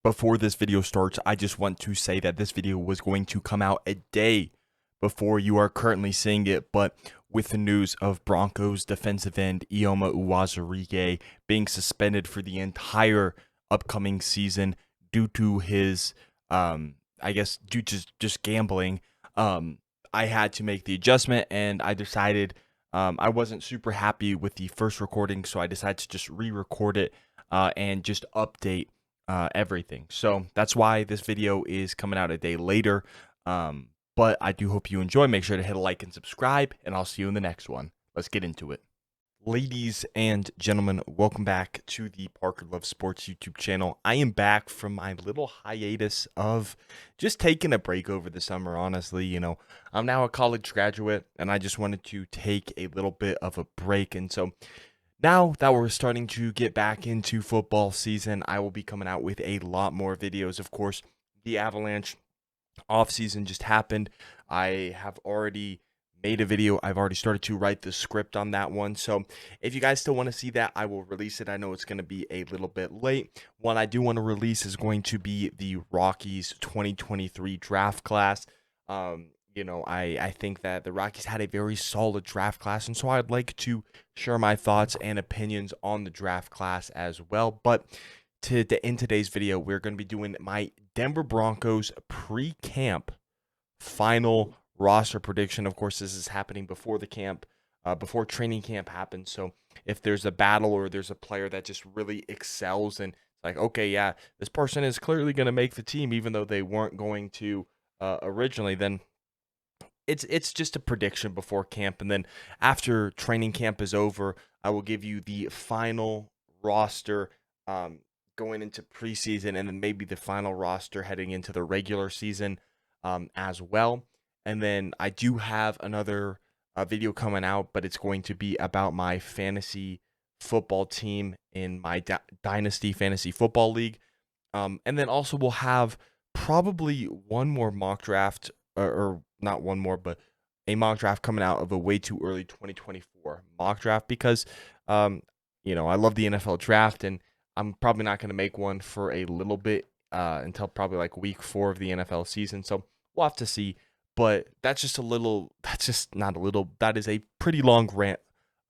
Before this video starts, I just want to say that this video was going to come out a day before you are currently seeing it, but with the news of Broncos defensive end Ioma Uwazurike being suspended for the entire upcoming season due to his, I guess, due to just gambling, I had to make the adjustment, and I decided I wasn't super happy with the first recording, so I decided to just re-record it and just update everything. So that's why this video is coming out a day later. But I do hope you enjoy. Make sure to hit a like and subscribe, and I'll see you in the next one. Let's get into it. Ladies and gentlemen, welcome back to the Parker Love Sports YouTube channel. I am back from my little hiatus of just taking a break over the summer. Honestly, I'm now a college graduate, and I just wanted to take a little bit of a break. And so now that we're starting to get back into football season, I will be coming out with a lot more videos. Of course, the Avalanche offseason just happened. I have already made a video. I've already started to write the script on that one. So if you guys still want to see that, I will release it. I know it's going to be a little bit late. One I do want to release is going to be the Rockies 2023 draft class. I think that the Rockies had a very solid draft class, and so I'd like to share my thoughts and opinions on the draft class as well. But in today's video, we're going to be doing my Denver Broncos pre-camp final roster prediction. Of course, this is happening before the camp, before training camp happens. So if there's a battle or there's a player that just really excels and like, okay, yeah, this person is clearly going to make the team, even though they weren't going to originally, then it's just a prediction before camp. And then after training camp is over, I will give you the final roster going into preseason, and then maybe the final roster heading into the regular season as well. And then I do have another video coming out, but it's going to be about my fantasy football team in my Dynasty Fantasy Football League. And then also we'll have probably one more mock draft, or not one more, but a mock draft coming out of a way too early 2024 mock draft because, I love the NFL draft, and I'm probably not going to make one for a little bit until probably like week 4 of the NFL season. So we'll have to see. But that is a pretty long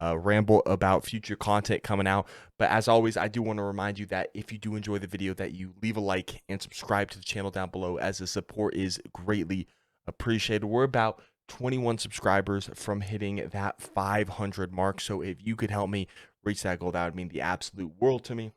ramble about future content coming out. But as always, I do want to remind you that if you do enjoy the video, that you leave a like and subscribe to the channel down below, as the support is greatly appreciated. We're about 21 subscribers from hitting that 500 mark. So if you could help me reach that goal, that would mean the absolute world to me.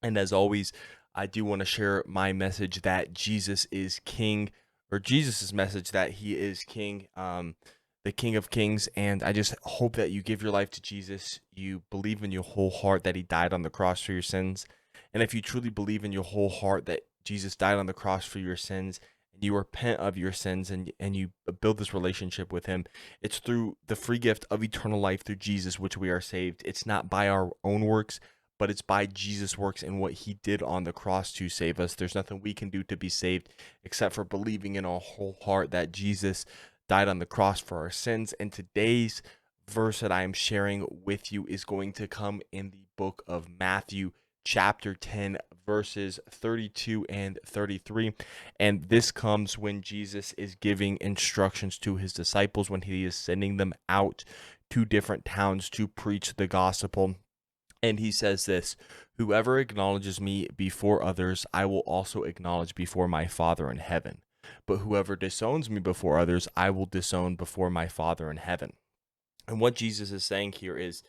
And as always, I do want to share my message that Jesus is King, or Jesus's message that he is King, the King of Kings. And I just hope that you give your life to Jesus. You believe in your whole heart that he died on the cross for your sins. And if you truly believe in your whole heart that Jesus died on the cross for your sins, and you repent of your sins, and you build this relationship with him, it's through the free gift of eternal life through Jesus which we are saved. It's not by our own works, but it's by Jesus' works and what he did on the cross to save us. There's nothing we can do to be saved except for believing in our whole heart that Jesus died on the cross for our sins. And today's verse that I am sharing with you is going to come in the book of Matthew, chapter 10, verses 32 and 33. And this comes when Jesus is giving instructions to his disciples, when he is sending them out to different towns to preach the gospel. And he says this: whoever acknowledges me before others, I will also acknowledge before my Father in heaven. But whoever disowns me before others, I will disown before my Father in heaven. And what Jesus is saying here is,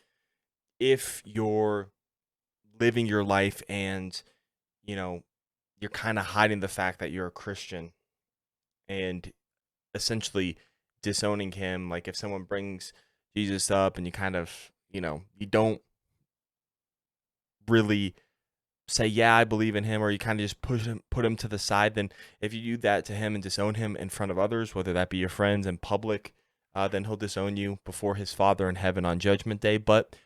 if you're living your life and, you're kind of hiding the fact that you're a Christian and essentially disowning him, like if someone brings Jesus up and you kind of, you don't really say, yeah, I believe in him, or you kind of just put him to the side, then if you do that to him and disown him in front of others, whether that be your friends in public, then he'll disown you before his Father in heaven on Judgment Day. But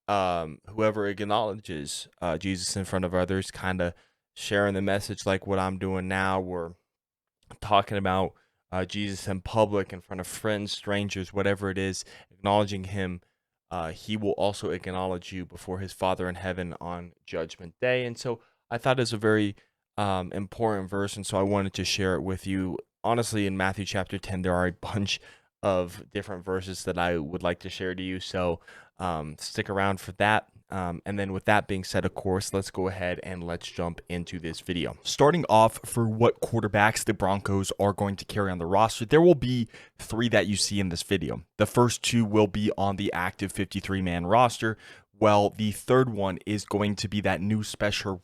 whoever acknowledges Jesus in front of others, kind of sharing the message like what I'm doing now, we're talking about Jesus in public in front of friends, strangers, whatever it is, acknowledging him, he will also acknowledge you before his Father in heaven on Judgment Day. And so I thought it was a very important verse, and so I wanted to share it with you. Honestly, in Matthew chapter 10, there are a bunch of different verses that I would like to share to you, so stick around for that. And then with that being said, of course, let's go ahead and let's jump into this video. Starting off, for what quarterbacks the Broncos are going to carry on the roster, there will be 3 that you see in this video. The first 2 will be on the active 53-man roster, while the third one is going to be that new special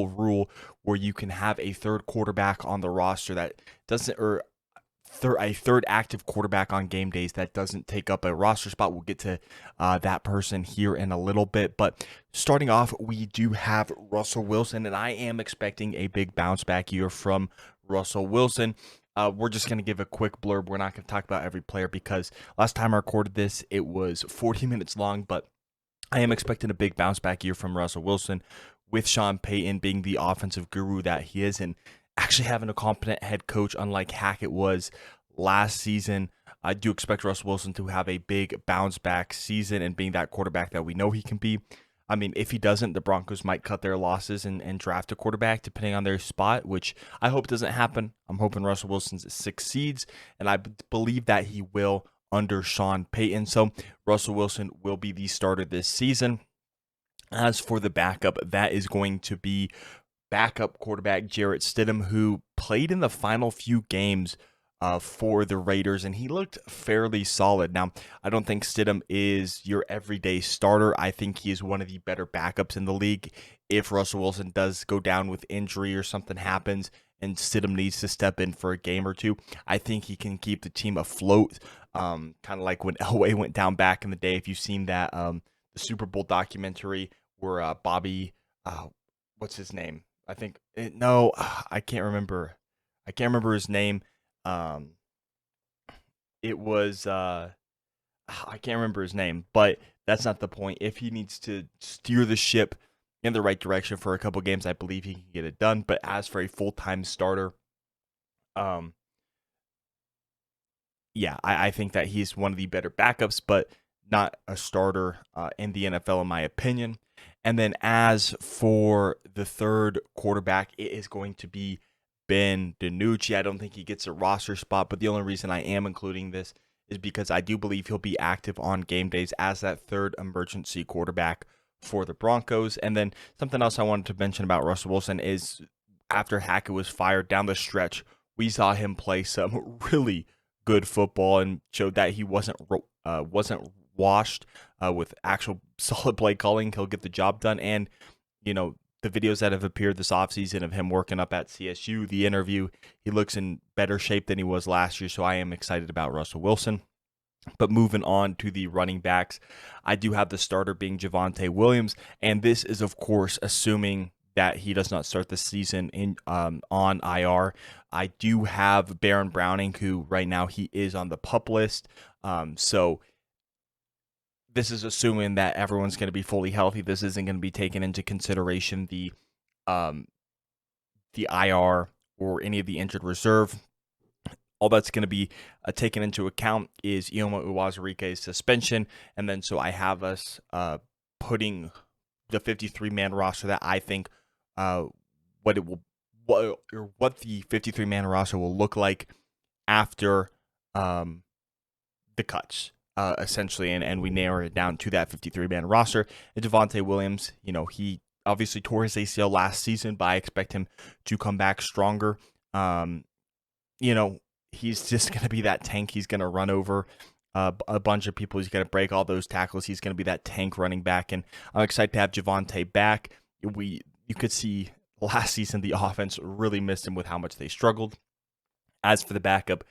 rule where you can have a third quarterback on the roster that doesn't, or a third active quarterback on game days that doesn't take up a roster spot. We'll get to that person here in a little bit. But starting off, we do have Russell Wilson, and I am expecting a big bounce back year from Russell Wilson. We're just going to give a quick blurb. We're not going to talk about every player because last time I recorded this, it was 40 minutes long, but I am expecting a big bounce back year from Russell Wilson, with Sean Payton being the offensive guru that he is, and actually having a competent head coach unlike Hackett was last season. I do expect Russell Wilson to have a big bounce back season and being that quarterback that we know he can be. I mean, if he doesn't, the Broncos might cut their losses and draft a quarterback depending on their spot, which I hope doesn't happen. I'm hoping Russell Wilson succeeds, and I believe that he will under Sean Payton. So Russell Wilson will be the starter this season. As for the backup, that is going to be backup quarterback Jarrett Stidham, who played in the final few games for the Raiders, and he looked fairly solid. Now, I don't think Stidham is your everyday starter. I think he is one of the better backups in the league. If Russell Wilson does go down with injury or something happens and Stidham needs to step in for a game or two, I think he can keep the team afloat, kind of like when Elway went down back in the day. If you've seen that, the Super Bowl documentary where Bobby, what's his name? I can't remember. I can't remember his name. It was I can't remember his name, but that's not the point. If he needs to steer the ship in the right direction for a couple games, I believe he can get it done. But as for a full-time starter, yeah, I think that he's one of the better backups, but not a starter in the NFL, in my opinion. And then as for the third quarterback, it is going to be Ben DiNucci. I don't think he gets a roster spot, but the only reason I am including this is because I do believe he'll be active on game days as that third emergency quarterback for the Broncos. And then something else I wanted to mention about Russell Wilson is after Hackett was fired down the stretch, we saw him play some really good football and showed that he wasn't washed with actual solid play calling. He'll get the job done. And, you know, the videos that have appeared this offseason of him working up at CSU, the interview, he looks in better shape than he was last year. So I am excited about Russell Wilson. But moving on to the running backs, I do have the starter being Javonte Williams. And this is, of course, assuming that he does not start the season in on IR. I do have Baron Browning, who right now he is on the PUP list. So this is assuming that everyone's going to be fully healthy. This isn't going to be taken into consideration the IR or any of the injured reserve. All that's going to be taken into account is Ioma Uwazurike's suspension, and then so I have us putting the 53-man roster that I think what the 53-man roster will look like after the cuts. Essentially, and we narrow it down to that 53-man roster. And Javonte Williams, you know, he obviously tore his ACL last season, but I expect him to come back stronger. You know, he's just going to be that tank. He's going to run over a bunch of people. He's going to break all those tackles. He's going to be that tank running back, and I'm excited to have Javonte back. You could see last season the offense really missed him with how much they struggled. As for the backup,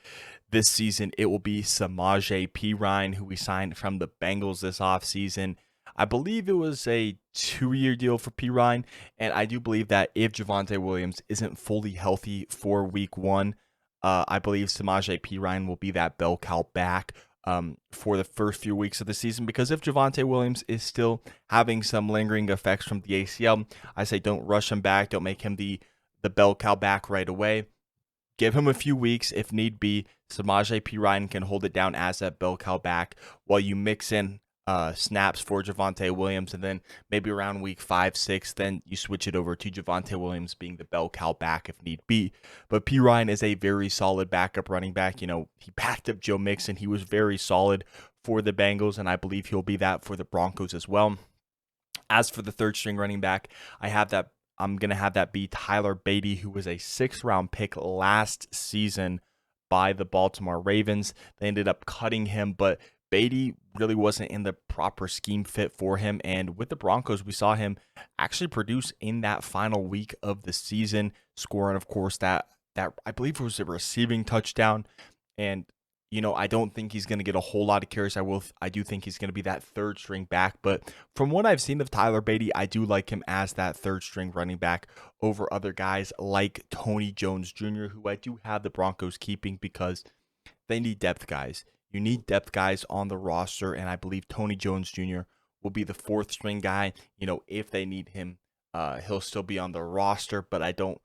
this season it will be Samaje Perine, who we signed from the Bengals this offseason. I believe it was a 2-year deal for Perine, and I do believe that if Javonte Williams isn't fully healthy for week 1, I believe Samaje Perine will be that bell cow back for the first few weeks of the season, because if Javonte Williams is still having some lingering effects from the ACL, I say don't rush him back. Don't make him the bell cow back right away. Give him a few weeks if need be. Samaje Perine can hold it down as that bell cow back while you mix in snaps for Javonte Williams, and then maybe around week 5, 6, then you switch it over to Javonte Williams being the bell cow back if need be. But P. Ryan is a very solid backup running back. You know, he backed up Joe Mixon. He was very solid for the Bengals, and I believe he'll be that for the Broncos as well. As for the third string running back, I'm going to have that be Tyler Beatty, who was a 6th-round pick last season by the Baltimore Ravens. They ended up cutting him, but Beatty really wasn't in the proper scheme fit for him. And with the Broncos, we saw him actually produce in that final week of the season, scoring, of course, that I believe it was a receiving touchdown. And you know, I don't think he's going to get a whole lot of carries. I do think he's going to be that third string back. But from what I've seen of Tyler Beatty, I do like him as that third string running back over other guys like Tony Jones Jr., who I do have the Broncos keeping because they need depth guys. You need depth guys on the roster, and I believe Tony Jones Jr. will be the 4th string guy. You know, if they need him, he'll still be on the roster, but I don't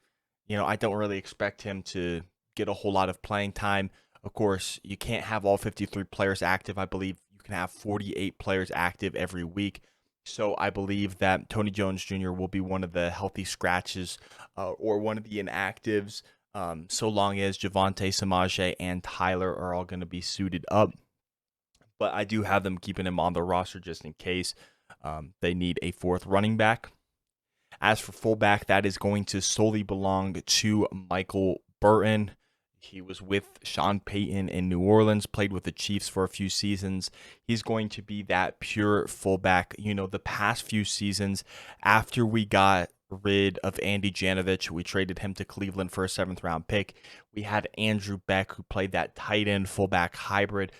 really expect him to get a whole lot of playing time. Of course, you can't have all 53 players active. I believe you can have 48 players active every week. So I believe that Tony Jones Jr. will be one of the healthy scratches or one of the inactives, so long as Javonte, Samaje, and Tyler are all going to be suited up. But I do have them keeping him on the roster just in case they need a 4th running back. As for fullback, that is going to solely belong to Michael Burton. He was with Sean Payton in New Orleans, played with the Chiefs for a few seasons. He's going to be that pure fullback. You know, the past few seasons, after we got rid of Andy Janovich, we traded him to Cleveland for a 7th-round pick. We had Andrew Beck, who played that tight end fullback hybrid.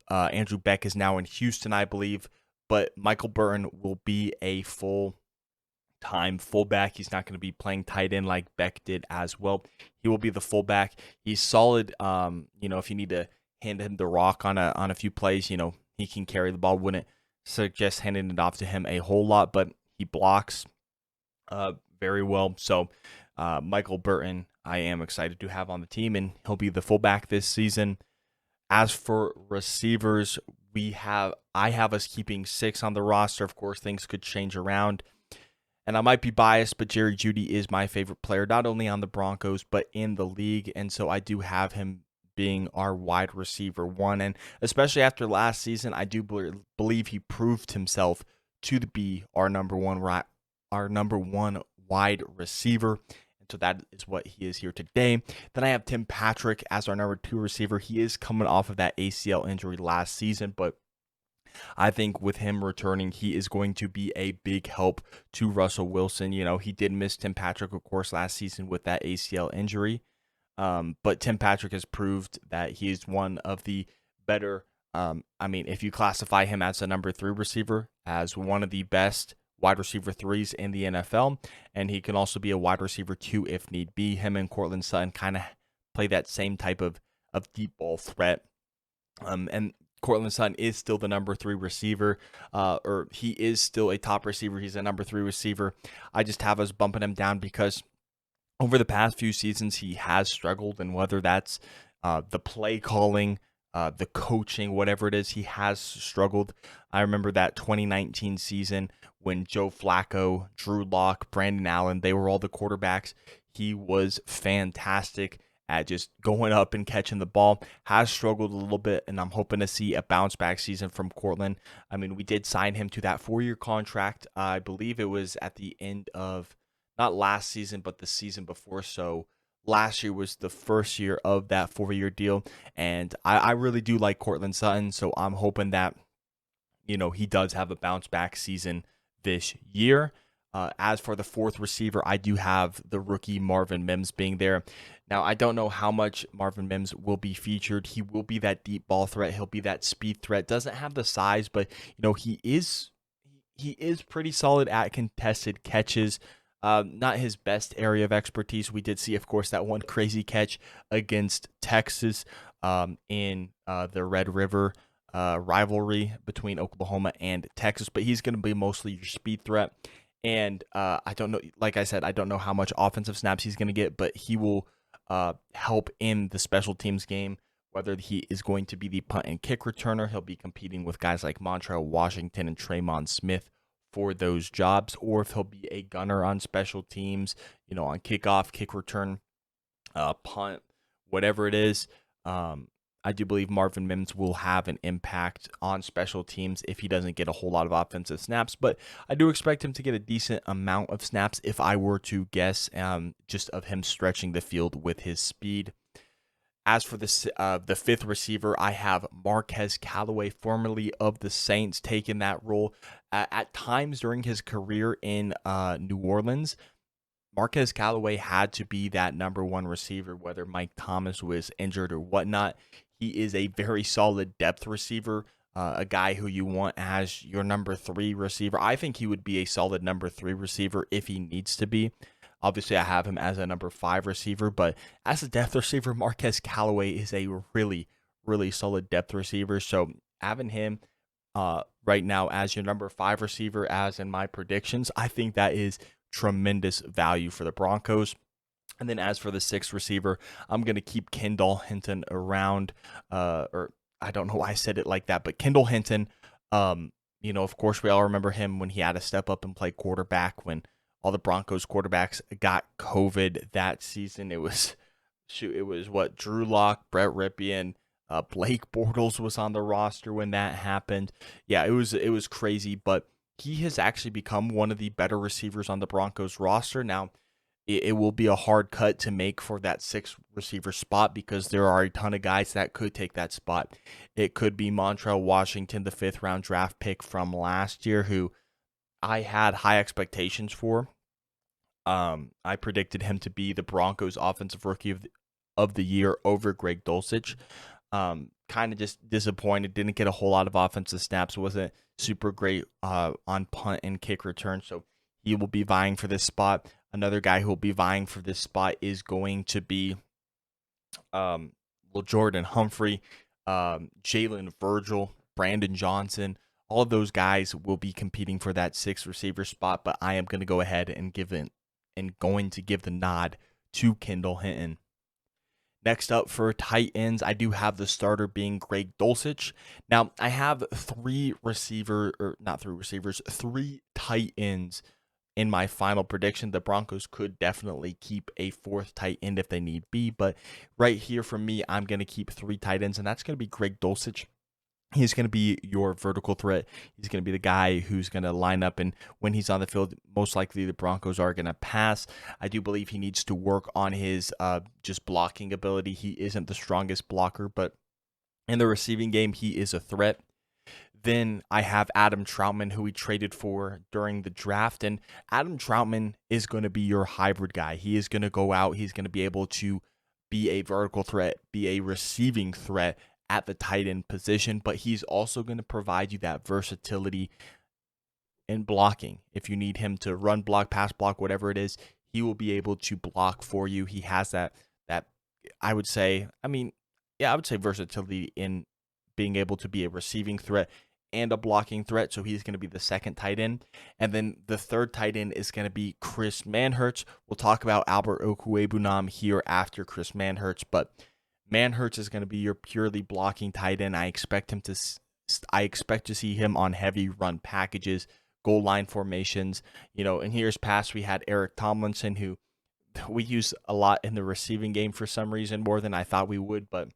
Andrew Beck is now in Houston, I believe, but Michael Burton will be a full-time fullback. He's not going to be playing tight end like Beck did as well. He will be the fullback. He's solid. You know, if you need to hand him the rock on a few plays, you know, he can carry the ball. Wouldn't suggest handing it off to him a whole lot, but he blocks very well. So Michael Burton, I am excited to have on the team, and he'll be the fullback this season. As for receivers, I have us keeping 6 on the roster. Of course, things could change around. And I might be biased, but Jerry Jeudy is my favorite player, not only on the Broncos, but in the league. And so I do have him being our wide receiver 1. And especially after last season, I do believe he proved himself to be our number one wide receiver. And so that is what he is here today. Then I have Tim Patrick as our number 2 receiver. He is coming off of that ACL injury last season, but I think with him returning, he is going to be a big help to Russell Wilson. You know, he did miss Tim Patrick, of course, last season with that ACL injury. But Tim Patrick has proved that he is one of the better, if you classify him as a number 3 receiver, as one of the best wide receiver 3s in the NFL. And he can also be a wide receiver 2 if need be. Him and Courtland Sutton kind of play that same type of deep ball threat. And Courtland Sutton is still the number 3 receiver, or he is still a top receiver. He's a number 3 receiver. I just have us bumping him down because over the past few seasons, he has struggled, and whether that's the play calling, the coaching, whatever it is, he has struggled. I remember that 2019 season when Joe Flacco, Drew Lock, Brandon Allen, they were all the quarterbacks. He was fantastic at just going up and catching the ball. Has struggled a little bit, and I'm hoping to see a bounce back season from Courtland. I mean, we did sign him to that 4-year contract. I believe it was at the end of, not last season, but the season before. So last year was the first year of that 4-year deal, and I really do like Courtland Sutton, so I'm hoping that, you know, he does have a bounce back season this year. As for the 4th receiver, I do have the rookie Marvin Mims being there. Now, I don't know how much Marvin Mims will be featured. He will be that deep ball threat. He'll be that speed threat. Doesn't have the size, but you know, he is pretty solid at contested catches. Not his best area of expertise. We did see, of course, that one crazy catch against Texas in the Red River rivalry between Oklahoma and Texas, but he's going to be mostly your speed threat. And I don't know, like I said, I don't know how much offensive snaps he's going to get, but he will help in the special teams game, whether he is going to be the punt and kick returner. He'll be competing with guys like Montrell Washington and Tremon Smith for those jobs, or if he'll be a gunner on special teams, on kickoff, kick return, punt, whatever it is. I do believe Marvin Mims will have an impact on special teams if he doesn't get a whole lot of offensive snaps, but I do expect him to get a decent amount of snaps if I were to guess, just of him stretching the field with his speed. As for the fifth receiver, I have Marquez Callaway, formerly of the Saints, taking that role. At times during his career in New Orleans, Marquez Callaway had to be that number one receiver, whether Mike Thomas was injured or whatnot. He is a very solid depth receiver, a guy who you want as your number 3 receiver. I think he would be a solid number 3 receiver if he needs to be. Obviously, I have him as a number 5 receiver, but as a depth receiver, Marquez Callaway is a really, really solid depth receiver. So having him right now as your number 5 receiver, as in my predictions, I think that is tremendous value for the Broncos. And then as for the 6th receiver, I'm going to keep Kendall Hinton around, or I don't know why I said it like that, but Kendall Hinton, of course, we all remember him when he had to step up and play quarterback when all the Broncos quarterbacks got COVID that season. It was what, Drew Lock, Brett Ripien, Blake Bortles was on the roster when that happened. Yeah, it was crazy, but he has actually become one of the better receivers on the Broncos roster. Now, it will be a hard cut to make for that 6th receiver spot because there are a ton of guys that could take that spot. It could be Montrell Washington, the 5th round draft pick from last year, who I had high expectations for. I predicted him to be the Broncos offensive rookie of the year over Greg Dulcich. Kind of just disappointed. Didn't get a whole lot of offensive snaps. Wasn't super great on punt and kick return. So he will be vying for this spot. Another guy who will be vying for this spot is going to be Jordan Humphrey, Jalen Virgil, Brandon Johnson. All of those guys will be competing for that 6th receiver spot, but I am going to go ahead and give the nod to Kendall Hinton. Next up for tight ends, I do have the starter being Greg Dulcich. Now, I have 3 tight ends in my final prediction. The Broncos could definitely keep a 4th tight end if they need be, but right here for me, I'm going to keep 3 tight ends, and that's going to be Greg Dulcich. He's going to be your vertical threat. He's going to be the guy who's going to line up, and when he's on the field, most likely the Broncos are going to pass. I do believe he needs to work on his just blocking ability. He isn't the strongest blocker, but in the receiving game, he is a threat. Then I have Adam Troutman, who we traded for during the draft, and Adam Troutman is going to be your hybrid guy. He is going to go out. He's going to be able to be a vertical threat, be a receiving threat at the tight end position, but he's also going to provide you that versatility in blocking. If you need him to run block, pass block, whatever it is, he will be able to block for you. He has that I would say versatility in being able to be a receiving threat and a blocking threat. So he's going to be the 2nd tight end. And then the 3rd tight end is going to be Chris Manhertz. We'll talk about Albert Okwuegbunam here after Chris Manhertz, but Manhertz is going to be your purely blocking tight end. I expect to see him on heavy run packages, goal line formations. In years past, we had Eric Tomlinson, who we use a lot in the receiving game for some reason, more than I thought we would, but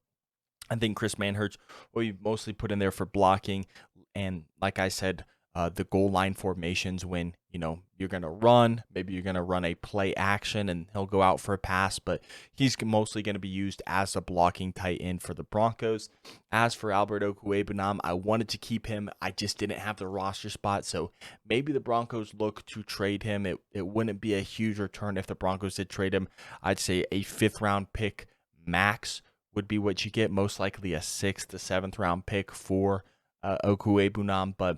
I think Chris Manhertz will be mostly put in there for blocking. And like I said, the goal line formations when, you're going to run, maybe you're going to run a play action and he'll go out for a pass, but he's mostly going to be used as a blocking tight end for the Broncos. As for Albert Okwuegbunam, I wanted to keep him. I just didn't have the roster spot, so maybe the Broncos look to trade him. It wouldn't be a huge return if the Broncos did trade him. I'd say a 5th round pick max would be what you get, most likely a 6th to 7th round pick for Okwuegbunam, but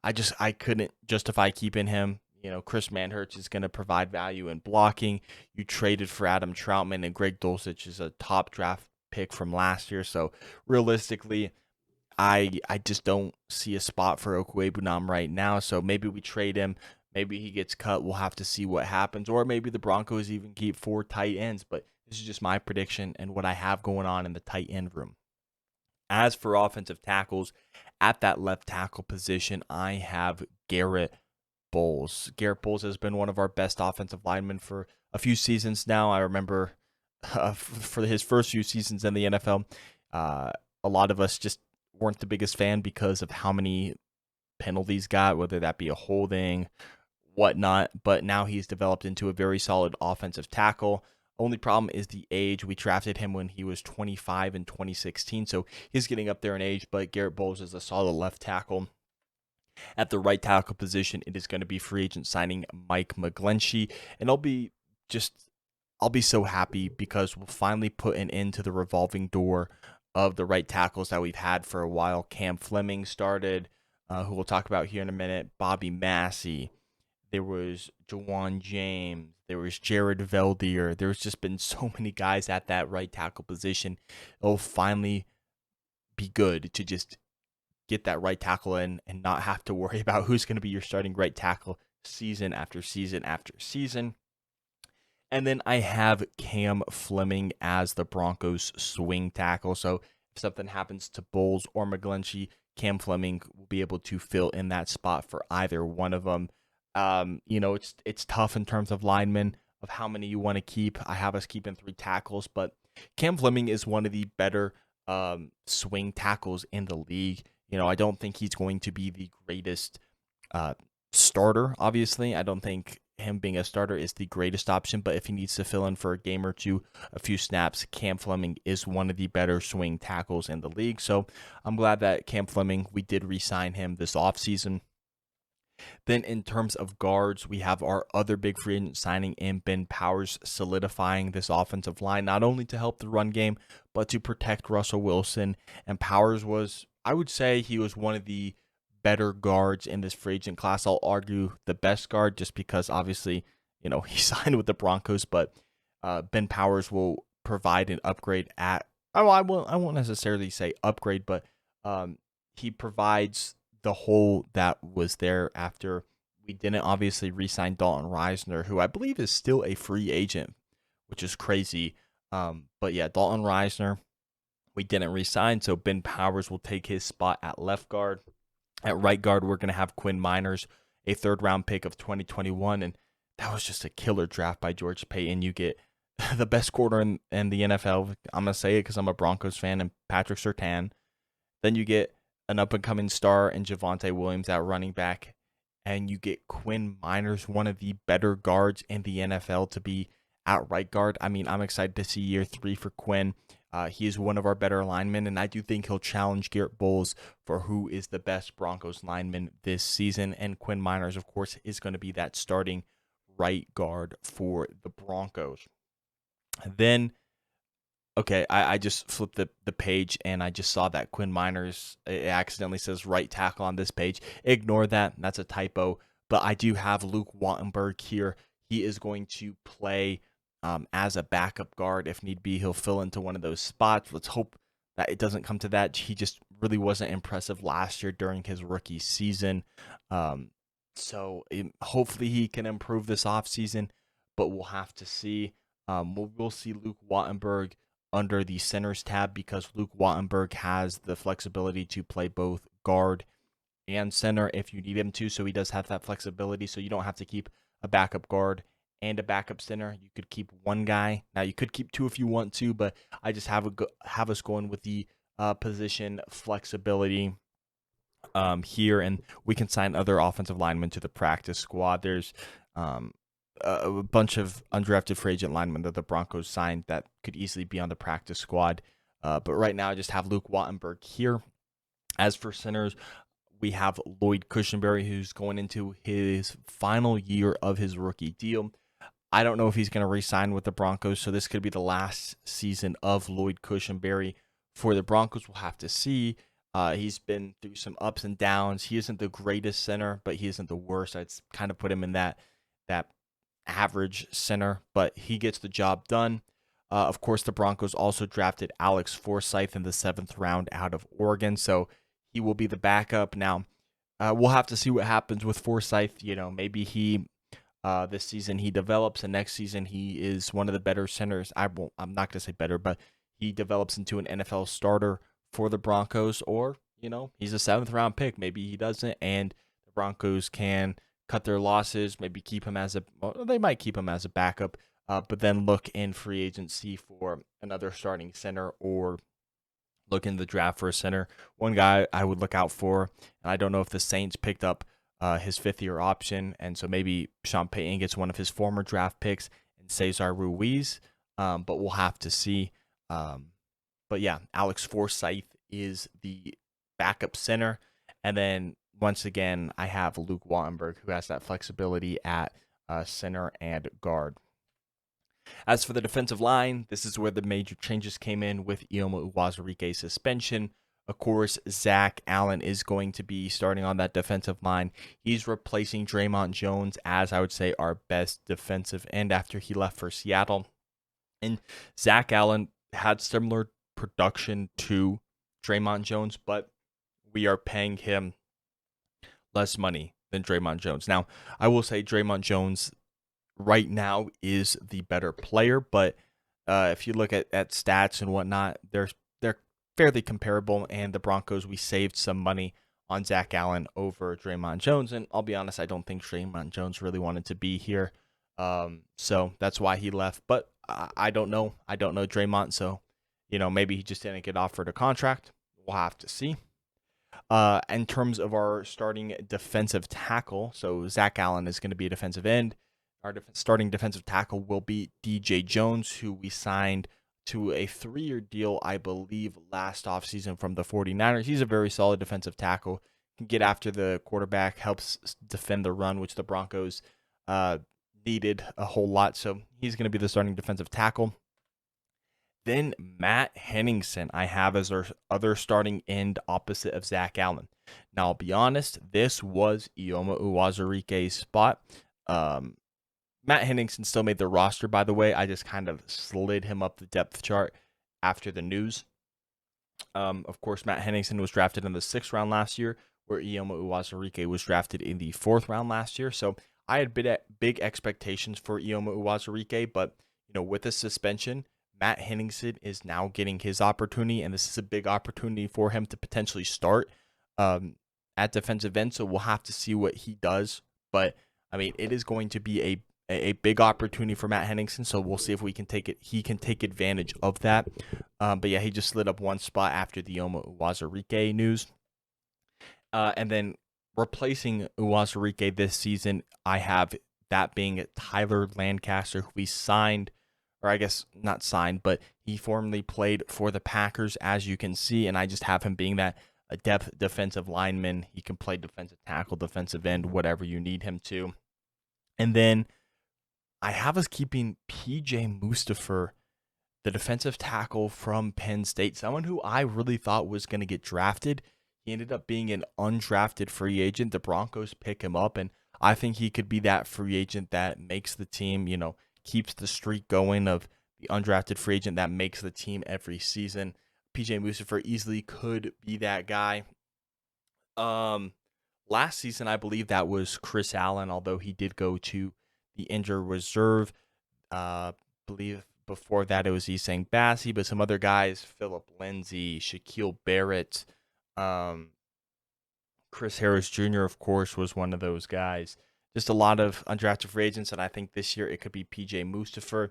I couldn't justify keeping him. Chris Manhertz is going to provide value in blocking. You traded for Adam Troutman, and Greg Dulcich is a top draft pick from last year. So realistically, I just don't see a spot for Okwuegbunam right now. So maybe we trade him. Maybe he gets cut. We'll have to see what happens. Or maybe the Broncos even keep 4 tight ends. But this is just my prediction and what I have going on in the tight end room. As for offensive tackles, at that left tackle position, I have Garrett Bowles. Garrett Bowles has been one of our best offensive linemen for a few seasons now. I remember for his first few seasons in the NFL, uh, a lot of us just weren't the biggest fan because of how many penalties got, whether that be a holding, whatnot. But now he's developed into a very solid offensive tackle. Only problem is the age. We drafted him when he was 25 in 2016, so he's getting up there in age. But Garrett Bowles is a solid left tackle. At the right tackle position, it is going to be free agent signing Mike McGlinchey, and I'll be so happy because we'll finally put an end to the revolving door of the right tackles that we've had for a while. Cam Fleming started, who we'll talk about here in a minute. Bobby Massey. There was Jawan James. There was Jared Veldier. There's just been so many guys at that right tackle position. It'll finally be good to just get that right tackle in and not have to worry about who's going to be your starting right tackle season after season after season. And then I have Cam Fleming as the Broncos swing tackle. So if something happens to Bowles or McGlinchey, Cam Fleming will be able to fill in that spot for either one of them. It's tough in terms of linemen of how many you want to keep. I have us keeping 3 tackles, but Cam Fleming is one of the better swing tackles in the league. I don't think he's going to be the greatest starter, obviously. I don't think him being a starter is the greatest option, but if he needs to fill in for a game or two, a few snaps, Cam Fleming is one of the better swing tackles in the league. So I'm glad that Cam Fleming, we did re-sign him this offseason. Then in terms of guards, we have our other big free agent signing in Ben Powers, solidifying this offensive line, not only to help the run game, but to protect Russell Wilson. And Powers was, I would say he was one of the better guards in this free agent class. I'll argue the best guard just because obviously, he signed with the Broncos, but Ben Powers will provide an upgrade I won't necessarily say upgrade, but he provides the hole that was there after we didn't obviously re-sign Dalton Risner, who I believe is still a free agent, which is crazy. But yeah, Dalton Risner, we didn't re-sign, so Ben Powers will take his spot at left guard. At right guard, we're going to have Quinn Miners, a third-round pick of 2021, and that was just a killer draft by George Paton. You get the best corner in the NFL. I'm going to say it because I'm a Broncos fan, and Patrick Surtain. Then you get an up-and-coming star in Javonte Williams at running back, and you get Quinn Miners, one of the better guards in the NFL, to be at right guard. I mean, I'm excited to see year 3 for Quinn. He is one of our better linemen, and I do think he'll challenge Garrett Bowles for who is the best Broncos lineman this season. And Quinn Miners, of course, is going to be that starting right guard for the Broncos. Then, okay, I just flipped the page, and I just saw that Quinn Miners, it accidentally says right tackle on this page. Ignore that. That's a typo. But I do have Luke Wattenberg here. He is going to play as a backup guard. If need be, he'll fill into one of those spots. Let's hope that it doesn't come to that. He just really wasn't impressive last year during his rookie season. So hopefully he can improve this offseason, but we'll have to see. We'll see Luke Wattenberg under the centers tab because Luke Wattenberg has the flexibility to play both guard and center if you need him to. So he does have that flexibility. So you don't have to keep a backup guard and a backup center. You could keep one guy. Now you could keep 2 if you want to, but I just have us going with the position flexibility here, and we can sign other offensive linemen to the practice squad. There's a bunch of undrafted free agent linemen that the Broncos signed that could easily be on the practice squad. But right now I just have Luke Wattenberg here. As for centers, we have Lloyd Cushenberry, who's going into his final year of his rookie deal. I don't know if he's going to re-sign with the Broncos, so this could be the last season of Lloyd Cushenberry for the Broncos. We'll have to see. He's been through some ups and downs. He isn't the greatest center, but he isn't the worst. I'd kind of put him in that average center, but he gets the job done. Of course, the Broncos also drafted Alex Forsyth in the 7th round out of Oregon, so he will be the backup. Now, we'll have to see what happens with Forsyth. Maybe he this season he develops, and next season he is one of the better centers. I'm not going to say better, but he develops into an NFL starter for the Broncos, or, he's a 7th-round pick. Maybe he doesn't, and the Broncos can cut their losses, maybe keep him they might keep him as a backup, but then look in free agency for another starting center, or look in the draft for a center. One guy I would look out for, and I don't know if the Saints picked up his 5th-year option, and so maybe Sean Payton gets one of his former draft picks and Cesar Ruiz, but we'll have to see. But yeah, Alex Forsythe is the backup center, and then once again, I have Luke Wattenberg, who has that flexibility at center and guard. As for the defensive line, this is where the major changes came in with Ioma Uwazurike's suspension. Of course, Zach Allen is going to be starting on that defensive line. He's replacing Draymond Jones as, I would say, our best defensive end after he left for Seattle. And Zach Allen had similar production to Draymond Jones, but we are paying him less money than Draymond Jones. Now, I will say Draymond Jones right now is the better player, but if you look at stats and whatnot, they're fairly comparable, and the Broncos, we saved some money on Zach Allen over Draymond Jones, and I'll be honest, I don't think Draymond Jones really wanted to be here, so that's why he left, but I don't know Draymond, so maybe he just didn't get offered a contract. We'll have to see. In terms of our starting defensive tackle, so Zach Allen is going to be a defensive end. Our starting defensive tackle will be DJ Jones, who we signed to a 3-year deal, I believe, last offseason from the 49ers. He's a very solid defensive tackle. Can get after the quarterback, helps defend the run, which the Broncos needed a whole lot. So he's going to be the starting defensive tackle. Then Matt Henningsen I have as our other starting end opposite of Zach Allen. Now, I'll be honest, this was Ioma Uwazurike's spot. Matt Henningsen still made the roster, by the way. I just kind of slid him up the depth chart after the news. Of course, Matt Henningsen was drafted in the 6th round last year, where Ioma Uwazurike was drafted in the 4th round last year. So I had big expectations for Ioma Uwazurike, but with the suspension, Matt Henningsen is now getting his opportunity, and this is a big opportunity for him to potentially start at defensive end. So we'll have to see what he does. But I mean, it is going to be a big opportunity for Matt Henningsen. So we'll see if we can take it. He can take advantage of that. But yeah, he just slid up one spot after the Ioma Uwazurike news. And then replacing Uwazurike this season, I have that being Tyler Lancaster, who we signed. Or I guess not signed, but he formerly played for the Packers, as you can see, and I just have him being that a depth defensive lineman. He can play defensive tackle, defensive end, whatever you need him to. And then I have us keeping PJ Mustipher, the defensive tackle from Penn State, someone who I really thought was going to get drafted. He ended up being an undrafted free agent. The Broncos pick him up, and I think he could be that free agent that makes the team, keeps the streak going of the undrafted free agent that makes the team every season. PJ Mustipher easily could be that guy. Last season, I believe that was Chris Allen, although he did go to the injured reserve. Believe before that it was Essang Bassey, but some other guys, Philip Lindsay, Shaquille Barrett, Chris Harris Jr., of course, was one of those guys. Just a lot of undrafted free agents, and I think this year it could be PJ Mustipher.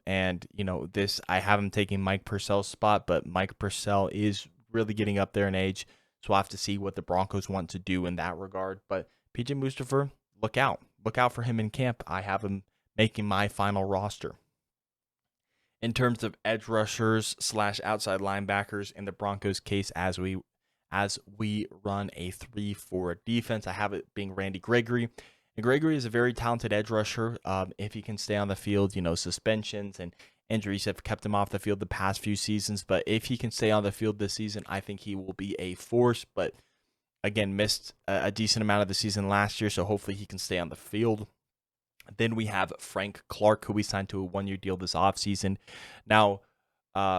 And this, I have him taking Mike Purcell's spot, but Mike Purcell is really getting up there in age, so we'll have to see what the Broncos want to do in that regard. But PJ Mustipher, look out for him in camp. I have him making my final roster. In terms of edge rushers / outside linebackers in the Broncos case, as we run a 3-4 defense, I have it being Randy Gregory. And Gregory is a very talented edge rusher. If he can stay on the field, suspensions and injuries have kept him off the field the past few seasons. But if he can stay on the field this season, I think he will be a force. But again, missed a decent amount of the season last year, so hopefully he can stay on the field. Then we have Frank Clark, who we signed to a 1-year deal this offseason. Now,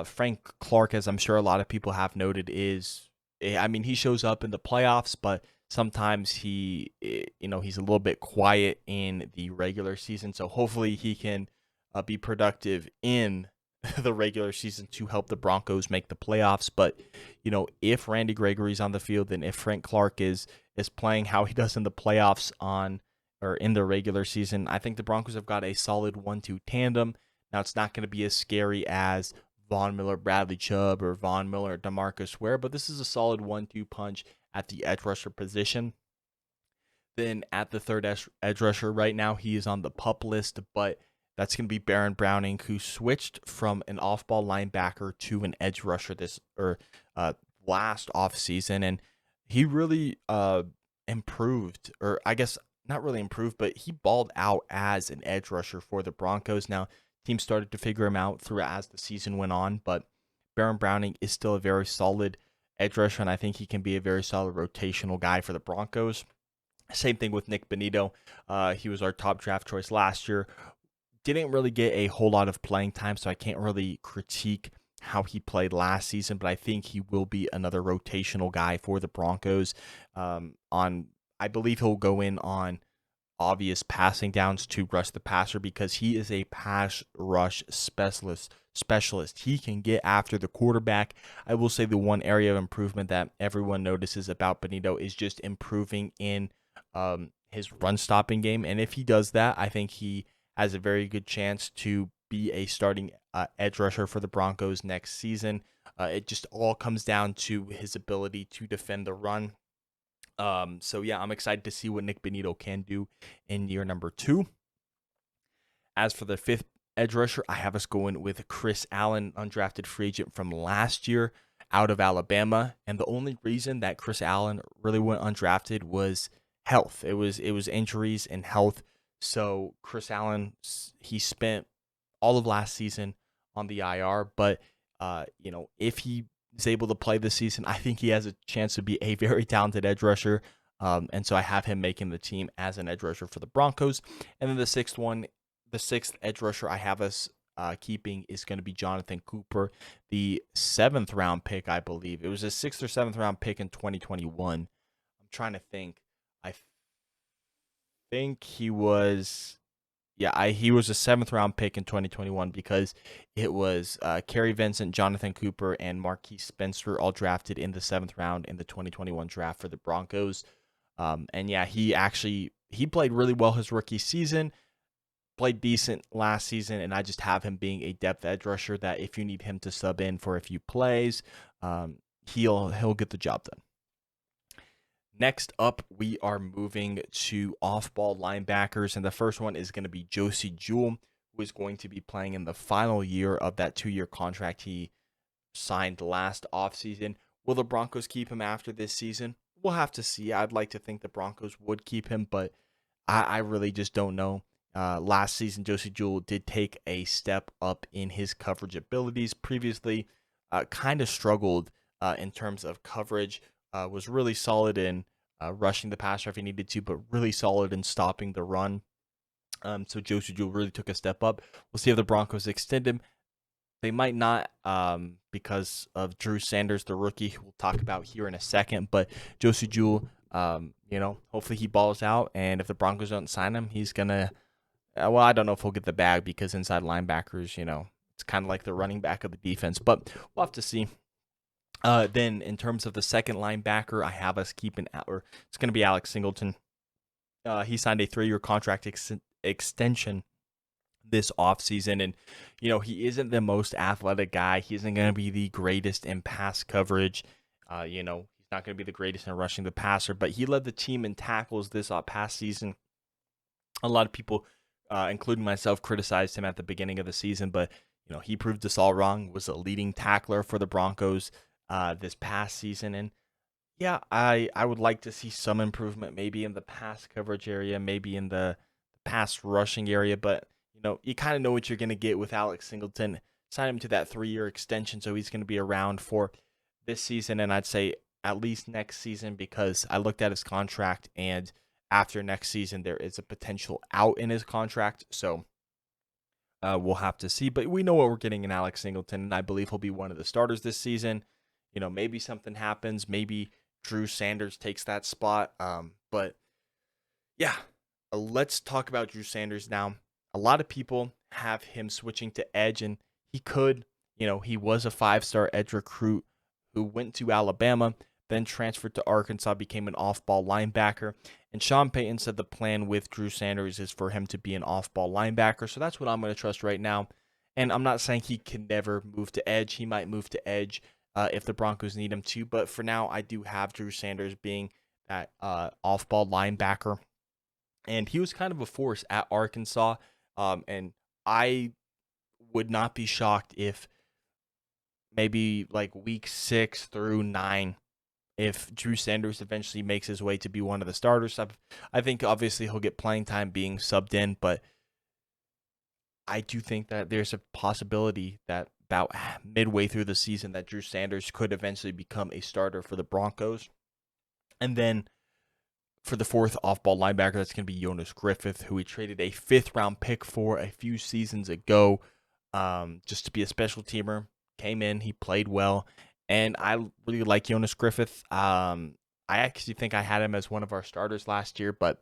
Frank Clark, as I'm sure a lot of people have noted, he shows up in the playoffs, but sometimes he's a little bit quiet in the regular season. So hopefully he can be productive in the regular season to help the Broncos make the playoffs. But if Randy Gregory's on the field and if Frank Clark is playing how he does in the playoffs or in the regular season, I think the Broncos have got a solid 1-2 tandem. Now it's not going to be as scary as Von Miller, Bradley Chubb, or Von Miller, DeMarcus Ware, but this is a solid 1-2 punch at the edge rusher position. Then at the third edge rusher right now, he is on the PUP list, but that's going to be Baron Browning, who switched from an off-ball linebacker to an edge rusher last offseason, and he really improved, or I guess not really improved, but he balled out as an edge rusher for the Broncos. Now, teams started to figure him out as the season went on, but Baron Browning is still a very solid edge rusher, and I think he can be a very solid rotational guy for the Broncos. Same thing with Nick Bonito. He was our top draft choice last year. Didn't really get a whole lot of playing time, so I can't really critique how he played last season, but I think he will be another rotational guy for the Broncos. I believe he'll go in on obvious passing downs to rush the passer because he is a pass rush specialist. He can get after the quarterback. I will say the one area of improvement that everyone notices about Bonito is just improving in his run stopping game. And if he does that, I think he has a very good chance to be a starting edge rusher for the Broncos next season. It just all comes down to his ability to defend the run. So yeah, I'm excited to see what Nick Bonito can do in year number 2. As for the 5th edge rusher, I have us going with Chris Allen, undrafted free agent from last year out of Alabama. And the only reason that Chris Allen really went undrafted was health. It was injuries and health. So Chris Allen, he spent all of last season on the IR, but if he is able to play this season, I think he has a chance to be a very talented edge rusher. And so I have him making the team as an edge rusher for the Broncos. And then the 6th edge rusher I have us keeping is going to be Jonathan Cooper, the 7th round pick, I believe. It was a 6th or 7th round pick in 2021. I'm trying to think. I think he was, he was a 7th round pick in 2021 because it was Kerry Vincent, Jonathan Cooper, and Marquise Spencer all drafted in the 7th round in the 2021 draft for the Broncos. And yeah, he played really well his rookie season, played decent last season, and I just have him being a depth edge rusher that if you need him to sub in for a few plays, he'll get the job done. Next up, we are moving to off-ball linebackers, and the first one is going to be Josey Jewell, who is going to be playing in the final year of that 2-year contract he signed last offseason. Will the Broncos keep him after this season? We'll have to see. I'd like to think the Broncos would keep him, but I really just don't know. Last season, Josey Jewell did take a step up in his coverage abilities. Previously, kind of struggled in terms of coverage. Was really solid in rushing the passer if he needed to, but really solid in stopping the run. So Josey Jewell really took a step up. We'll see if the Broncos extend him. They might not because of Drew Sanders, the rookie, who we'll talk about here in a second. But Josey Jewell, hopefully he balls out. And if the Broncos don't sign him, he's going to, I don't know if he'll get the bag because inside linebackers, it's kind of like the running back of the defense. But we'll have to see. Then in terms of the second linebacker, I have us keeping, or it's going to be Alex Singleton. He signed a 3-year contract extension this offseason, and he isn't the most athletic guy. He isn't going to be the greatest in pass coverage. He's not going to be the greatest in rushing the passer, but he led the team in tackles this past season. A lot of people, including myself, criticized him at the beginning of the season, but he proved us all wrong. Was a leading tackler for the Broncos this past season, and yeah, I would like to see some improvement, maybe in the pass coverage area, maybe in the pass rushing area, but you kind of know what you're going to get with Alex Singleton. Sign him to that 3-year extension, so he's going to be around for this season, and I'd say at least next season, because I looked at his contract, and after next season, there is a potential out in his contract, so we'll have to see. But we know what we're getting in Alex Singleton, and I believe he'll be one of the starters this season. Maybe something happens. Maybe Drew Sanders takes that spot. But yeah, let's talk about Drew Sanders now. A lot of people have him switching to edge, and he could. He was a 5-star edge recruit who went to Alabama, then transferred to Arkansas, became an off-ball linebacker. And Sean Payton said the plan with Drew Sanders is for him to be an off-ball linebacker. So that's what I'm going to trust right now. And I'm not saying he can never move to edge. He might move to edge if the Broncos need him to. But for now, I do have Drew Sanders being that off-ball linebacker. And he was kind of a force at Arkansas. And I would not be shocked if maybe like week 6 through 9, if Drew Sanders eventually makes his way to be one of the starters. I think obviously he'll get playing time being subbed in, but I do think that there's a possibility that about midway through the season that Drew Sanders could eventually become a starter for the Broncos. And then for the fourth off-ball linebacker, that's going to be Jonas Griffith, who we traded a 5th-round pick for a few seasons ago, just to be a special teamer. Came in, he played well, and I really like Jonas Griffith. I actually think I had him as one of our starters last year, but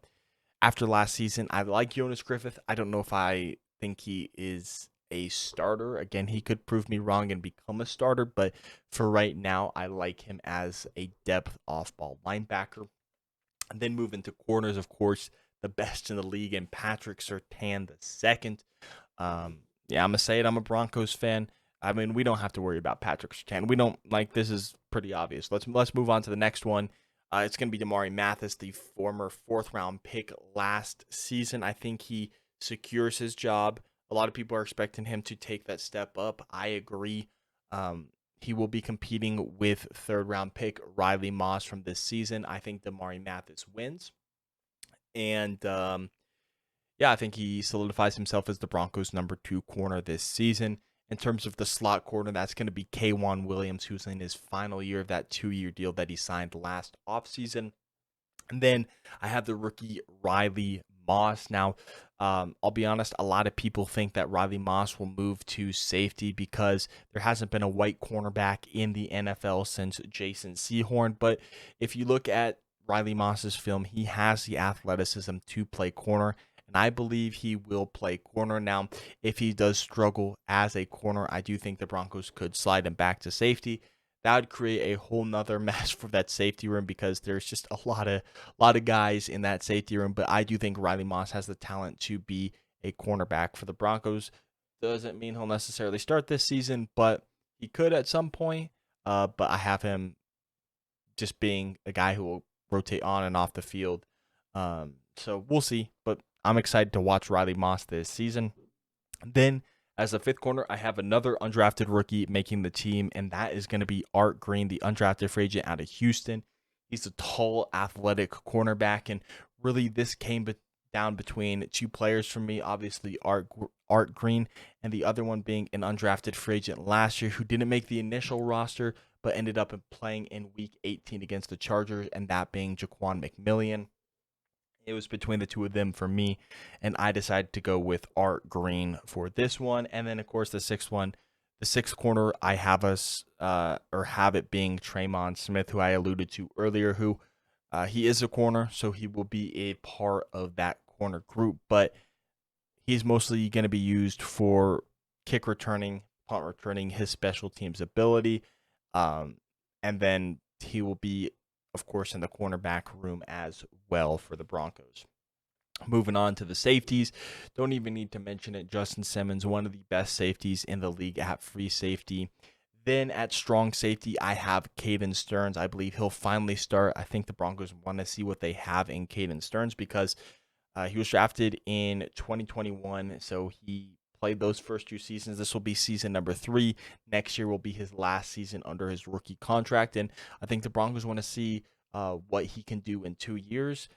after last season, I like Jonas Griffith. I don't know if I think he is a starter. Again, he could prove me wrong and become a starter, but for right now, I like him as a depth off-ball linebacker. And then move into corners, of course, the best in the league, and Patrick Surtain the second. Yeah, I'm going to say it. I'm a Broncos fan. I mean, we don't have to worry about Patrick Surtain. We don't, like, this is pretty obvious. Let's move on to the next one. It's going to be Damari Mathis, the former 4th-round pick last season. I think he secures his job. A lot of people are expecting him to take that step up. I agree. He will be competing with 3rd-round pick Riley Moss from this season. I think Damari Mathis wins. And, yeah, I think he solidifies himself as the Broncos' number 2 corner this season. In terms of the slot corner, that's going to be K'Wan Williams, who's in his final year of that 2-year deal that he signed last offseason. And then I have the rookie Riley Moss. Now, I'll be honest, a lot of people think that Riley Moss will move to safety because there hasn't been a white cornerback in the NFL since Jason Sehorn. But if you look at Riley Moss's film, he has the athleticism to play corner, and I believe he will play corner. Now, if he does struggle as a corner, I do think the Broncos could slide him back to safety. That would create a whole nother mess for that safety room because there's just a lot of guys in that safety room. But I do think Riley Moss has the talent to be a cornerback for the Broncos. Doesn't mean he'll necessarily start this season, but he could at some point. But I have him just being a guy who will rotate on and off the field. So we'll see. But I'm excited to watch Riley Moss this season. Then, as a 5th corner, I have another undrafted rookie making the team, and that is going to be Art Green, the undrafted free agent out of Houston. He's a tall, athletic cornerback, and really this came down between 2 players for me. Obviously, Art Green, and the other one being an undrafted free agent last year who didn't make the initial roster, but ended up playing in Week 18 against the Chargers, and that being Jaquan McMillian. It was between the 2 of them for me, and I decided to go with Art Green for this one. And then, of course, the 6th corner, I have have it being Tremon Smith, who I alluded to earlier, who he is a corner, so he will be a part of that corner group, but he's mostly going to be used for kick returning, punt returning, his special teams ability, and then he will be, of course, in the cornerback room as well for the Broncos. Moving on to the safeties, don't even need to mention it. Justin Simmons, one of the best safeties in the league at free safety. Then at strong safety, I have Caden Stearns. I believe he'll finally start. I think the Broncos want to see what they have in Caden Stearns because he was drafted in 2021, so he played those first 2 seasons. This will be season number 3. Next year will be his last season under his rookie contract, and I think the Broncos want to see what he can do in 2 years.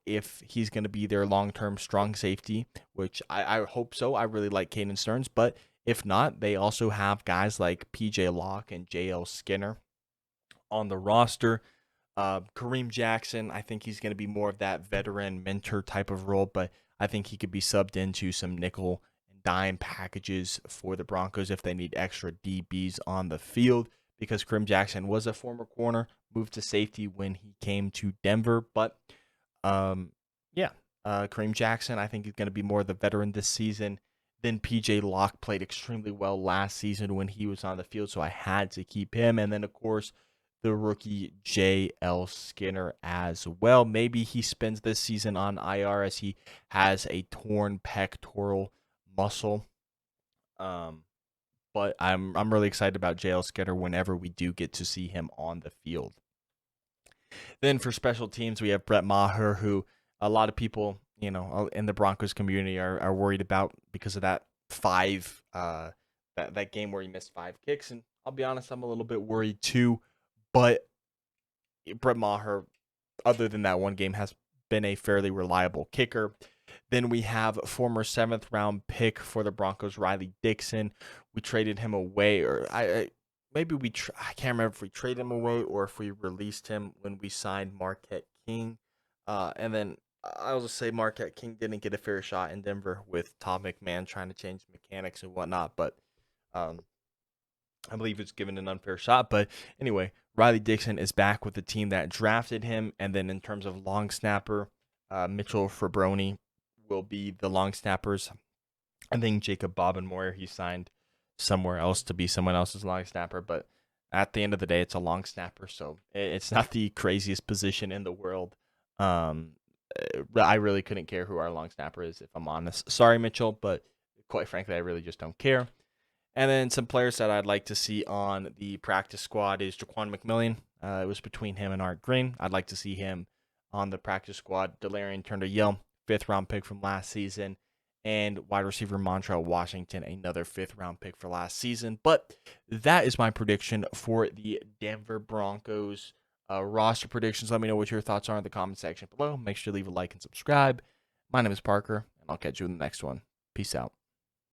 If he's going to be their long-term strong safety, which I hope so. I really like Caden Stearns, but if not, they also have guys like PJ Locke and JL Skinner on the roster. Kareem Jackson, I think he's going to be more of that veteran mentor type of role, but I think he could be subbed into some nickel and dime packages for the Broncos if they need extra DBs on the field, because Kareem Jackson was a former corner, moved to safety when he came to Denver, but Kareem Jackson, I think he's going to be more of the veteran this season. Then PJ Locke played extremely well last season when he was on the field, so I had to keep him. And then, of course, the rookie J.L. Skinner as well. Maybe he spends this season on IR as he has a torn pectoral muscle. But I'm really excited about J.L. Skinner whenever we do get to see him on the field. Then for special teams, we have Brett Maher, who a lot of people, in the Broncos community are worried about because of that that game where he missed 5 kicks. And I'll be honest, I'm a little bit worried too. But Brett Maher, other than that one game, has been a fairly reliable kicker. Then we have former 7th-round pick for the Broncos, Riley Dixon. We traded him away, or maybe I can't remember if we traded him away or if we released him when we signed Marquette King. And then I'll just say Marquette King didn't get a fair shot in Denver with Todd McMahon trying to change mechanics and whatnot. But I believe it's given an unfair shot. But anyway, Riley Dixon is back with the team that drafted him. And then in terms of long snapper, Mitchell Frabroni will be the long snappers. I think Jacob Bobenmoyer, he signed somewhere else to be someone else's long snapper. But at the end of the day, it's a long snapper. So it's not the craziest position in the world. I really couldn't care who our long snapper is, if I'm honest. Sorry, Mitchell, but quite frankly, I really just don't care. And then some players that I'd like to see on the practice squad is Jaquan McMillian. It was between him and Art Green. I'd like to see him on the practice squad. Delarian Turner-Yell, 5th-round pick from last season. And wide receiver Montrell Washington, another 5th-round pick for last season. But that is my prediction for the Denver Broncos roster predictions. Let me know what your thoughts are in the comment section below. Make sure to leave a like and subscribe. My name is Parker, and I'll catch you in the next one. Peace out.